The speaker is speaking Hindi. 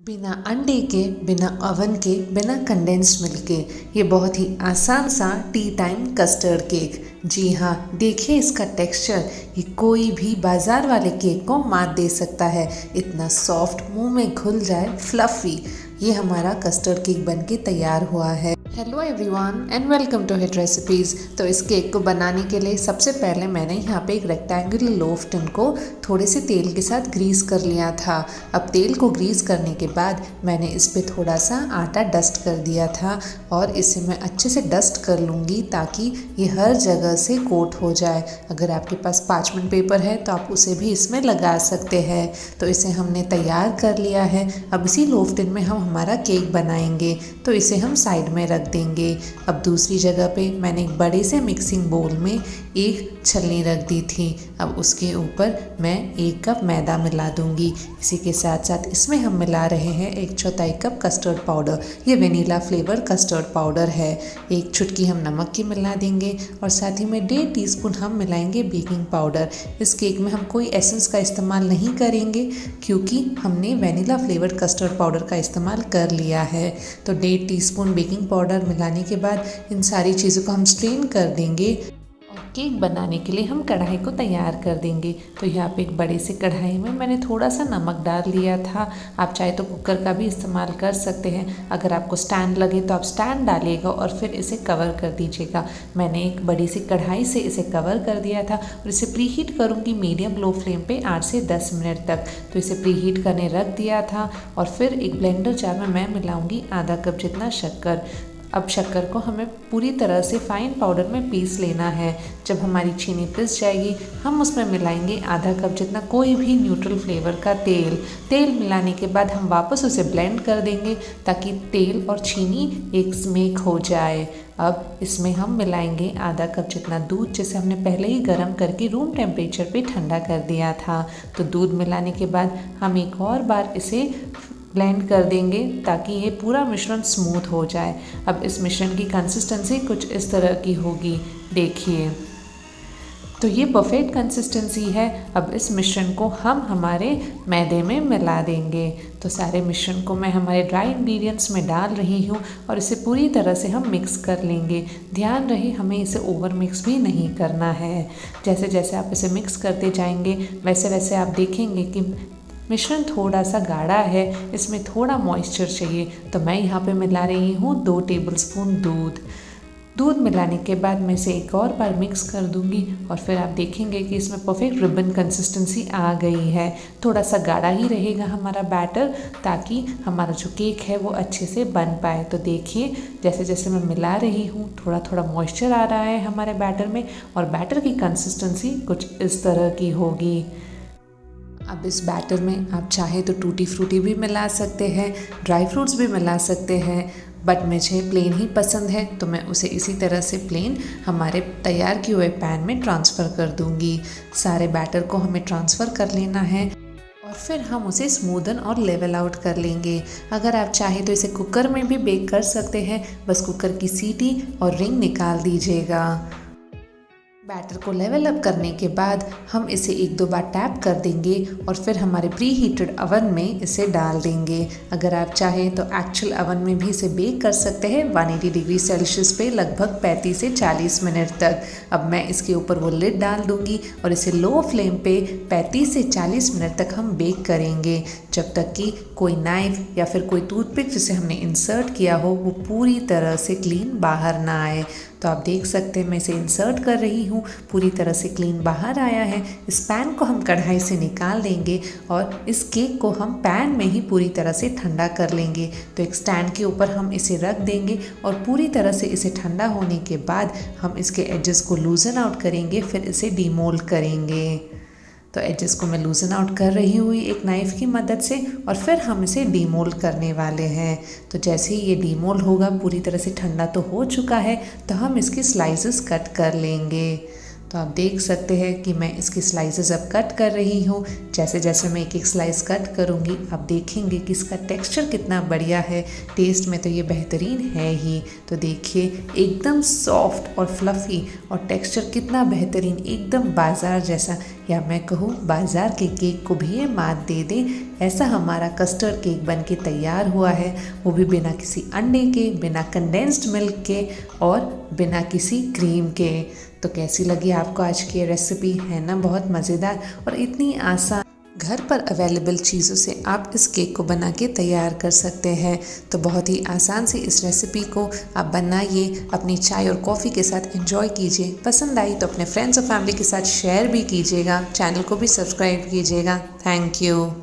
बिना अंडे के, बिना ओवन के, बिना कंडेंस्ड मिल्क के ये बहुत ही आसान सा टी टाइम कस्टर्ड केक। जी हाँ, देखिए इसका टेक्सचर, ये कोई भी बाज़ार वाले केक को मात दे सकता है। इतना सॉफ्ट, मुंह में घुल जाए, फ्लफ़ी। ये हमारा कस्टर्ड केक बनके तैयार हुआ है। Hello everyone and welcome to hit recipes. तो इस केक को बनाने के लिए सबसे पहले मैंने यहाँ पे एक रेक्टेंगुलर लोफ टिन को थोड़े से तेल के साथ ग्रीस कर लिया था। अब तेल को ग्रीस करने के बाद मैंने इस पे थोड़ा सा आटा डस्ट कर दिया था और इसे मैं अच्छे से डस्ट कर लूँगी ताकि ये हर जगह से कोट हो जाए। अगर आपके पास पार्चमेंट पेपर है तो आप उसे भी इसमें लगा सकते हैं। तो इसे हमने तैयार कर लिया है। अब इसी लोफ टिन में हम हमारा केक बनाएंगे, तो इसे हम साइड में रख देंगे। अब दूसरी जगह पे मैंने एक बड़े से मिक्सिंग बोल में एक छलनी रख दी थी। अब उसके ऊपर मैं 1 कप मैदा मिला दूंगी। इसी के साथ साथ इसमें हम मिला रहे हैं 1/4 कप कस्टर्ड पाउडर। ये वेनिला फ्लेवर कस्टर्ड पाउडर है। 1 चुटकी हम नमक की मिला देंगे और साथ ही में 1.5 टीस्पून हम मिलाएंगे बेकिंग पाउडर। इस केक में हम कोई एसेंस का इस्तेमाल नहीं करेंगे क्योंकि हमने वेनिला फ्लेवर कस्टर्ड पाउडर का इस्तेमाल कर लिया है। तो 1.5 टीस्पून बेकिंग पाउडर मिलाने के बाद इन सारी चीज़ों को हम स्ट्रेन कर देंगे और केक बनाने के लिए हम कढ़ाई को तैयार कर देंगे। तो यहाँ पे एक बड़े से कढ़ाई में मैंने थोड़ा सा नमक डाल लिया था। आप चाहे तो कुकर का भी इस्तेमाल कर सकते हैं। अगर आपको स्टैंड लगे तो आप स्टैंड डालिएगा और फिर इसे कवर कर दीजिएगा। मैंने एक बड़ी सी कढ़ाई से इसे कवर कर दिया था और इसे प्रीहीट करूँगी मीडियम लो फ्लेम पे 8 से 10 मिनट तक। तो इसे प्रीहीट करने रख दिया था और फिर एक ब्लेंडर जार में मैं मिलाऊँगी आधा कप जितना शक्कर। अब शक्कर को हमें पूरी तरह से फाइन पाउडर में पीस लेना है। जब हमारी चीनी पिस जाएगी हम उसमें मिलाएंगे आधा कप जितना कोई भी न्यूट्रल फ्लेवर का तेल। तेल मिलाने के बाद हम वापस उसे ब्लेंड कर देंगे ताकि तेल और चीनी एक मेक हो जाए। अब इसमें हम मिलाएंगे आधा कप जितना दूध, जिसे हमने पहले ही गर्म करके रूम टेम्परेचर पे ठंडा कर दिया था। तो दूध मिलाने के बाद हम एक और बार इसे ब्लेंड कर देंगे ताकि ये पूरा मिश्रण स्मूथ हो जाए। अब इस मिश्रण की कंसिस्टेंसी कुछ इस तरह की होगी, देखिए। तो ये परफेक्ट कंसिस्टेंसी है। अब इस मिश्रण को हम हमारे मैदे में मिला देंगे। तो सारे मिश्रण को मैं हमारे ड्राई इंग्रेडिएंट्स में डाल रही हूँ और इसे पूरी तरह से हम मिक्स कर लेंगे। ध्यान रहे हमें इसे ओवर मिक्स भी नहीं करना है। जैसे जैसे आप इसे मिक्स करते जाएंगे वैसे वैसे आप देखेंगे कि मिश्रण थोड़ा सा गाढ़ा है, इसमें थोड़ा मॉइस्चर चाहिए। तो मैं यहाँ पे मिला रही हूँ 2 टेबलस्पून दूध। दूध मिलाने के बाद मैं इसे एक और बार मिक्स कर दूंगी और फिर आप देखेंगे कि इसमें परफेक्ट रिबन कंसिस्टेंसी आ गई है। थोड़ा सा गाढ़ा ही रहेगा हमारा बैटर ताकि हमारा जो केक है वो अच्छे से बन पाए। तो देखिए जैसे जैसे मैं मिला रही हूँ थोड़ा थोड़ा मॉइस्चर आ रहा है हमारे बैटर में और बैटर की कंसिस्टेंसी कुछ इस तरह की होगी। अब इस बैटर में आप चाहे तो टूटी फ्रूटी भी मिला सकते हैं, ड्राई फ्रूट्स भी मिला सकते हैं, बट मुझे प्लेन ही पसंद है तो मैं उसे इसी तरह से प्लेन हमारे तैयार किए हुए पैन में ट्रांसफ़र कर दूंगी। सारे बैटर को हमें ट्रांसफ़र कर लेना है और फिर हम उसे स्मूदन और लेवल आउट कर लेंगे। अगर आप चाहें तो इसे कुकर में भी बेक कर सकते हैं, बस कुकर की सीटी और रिंग निकाल दीजिएगा। बैटर को लेवल अप करने के बाद हम इसे 1-2 बार टैप कर देंगे और फिर हमारे प्री हीटेड अवन में इसे डाल देंगे। अगर आप चाहें तो एक्चुअल अवन में भी इसे बेक कर सकते हैं 180 डिग्री सेल्सियस पे लगभग 35 से 40 मिनट तक। अब मैं इसके ऊपर वो लिड डाल दूंगी और इसे लो फ्लेम पे 35 से 40 मिनट तक हम बेक करेंगे, जब तक कि कोई नाइफ या फिर कोई टूथपिक जिसे हमने इंसर्ट किया हो वो पूरी तरह से क्लीन बाहर ना आए। तो आप देख सकते हैं मैं इसे इंसर्ट कर रही हूँ, पूरी तरह से क्लीन बाहर आया है। इस पैन को हम कढ़ाई से निकाल देंगे और इस केक को हम पैन में ही पूरी तरह से ठंडा कर लेंगे। तो एक स्टैंड के ऊपर हम इसे रख देंगे और पूरी तरह से इसे ठंडा होने के बाद हम इसके एजेस को लूजन आउट करेंगे, फिर इसे डीमोल्ड करेंगे। तो एजेस को मैं लूजन आउट कर रही हुई एक नाइफ़ की मदद से और फिर हम इसे डीमोल्ड करने वाले हैं। तो जैसे ही ये डीमोल्ड होगा, पूरी तरह से ठंडा तो हो चुका है, तो हम इसके स्लाइसेस कट कर लेंगे। तो आप देख सकते हैं कि मैं इसकी स्लाइसेस अब कट कर रही हूँ। जैसे जैसे मैं एक एक स्लाइस कट करूँगी आप देखेंगे कि इसका टेक्सचर कितना बढ़िया है। टेस्ट में तो ये बेहतरीन है ही। तो देखिए एकदम सॉफ्ट और फ्लफ़ी और टेक्सचर कितना बेहतरीन, एकदम बाज़ार जैसा। या मैं कहूँ बाज़ार के केक को भी ये मात दे दे। ऐसा हमारा कस्टर्ड केक बन के तैयार हुआ है, वो भी बिना किसी अंडे के, बिना कंडेंस्ड मिल्क के और बिना किसी क्रीम के। तो कैसी लगी आपको आज की ये रेसिपी? है ना बहुत मज़ेदार और इतनी आसान। घर पर अवेलेबल चीज़ों से आप इस केक को बना के तैयार कर सकते हैं। तो बहुत ही आसान सी इस रेसिपी को आप बनाइए, अपनी चाय और कॉफ़ी के साथ एंजॉय कीजिए। पसंद आई तो अपने फ्रेंड्स और फैमिली के साथ शेयर भी कीजिएगा। चैनल को भी सब्सक्राइब कीजिएगा। Thank you.